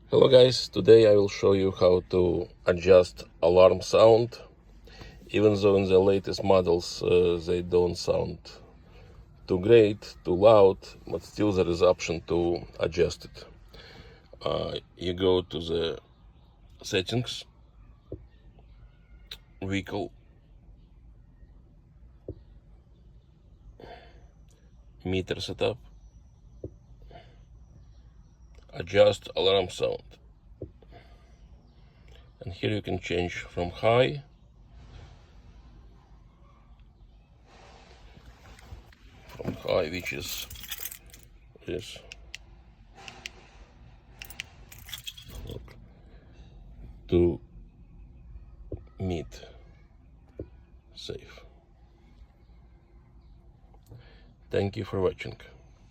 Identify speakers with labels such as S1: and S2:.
S1: Hello guys, today I will show you how to adjust alarm sound. Even though in the latest models they don't sound too great, too loud, but still there is option to adjust it. You go to the settings, vehicle, meter setup, adjust alarm sound. And here you can change from high which is this, to mid, safe. Thank you for watching.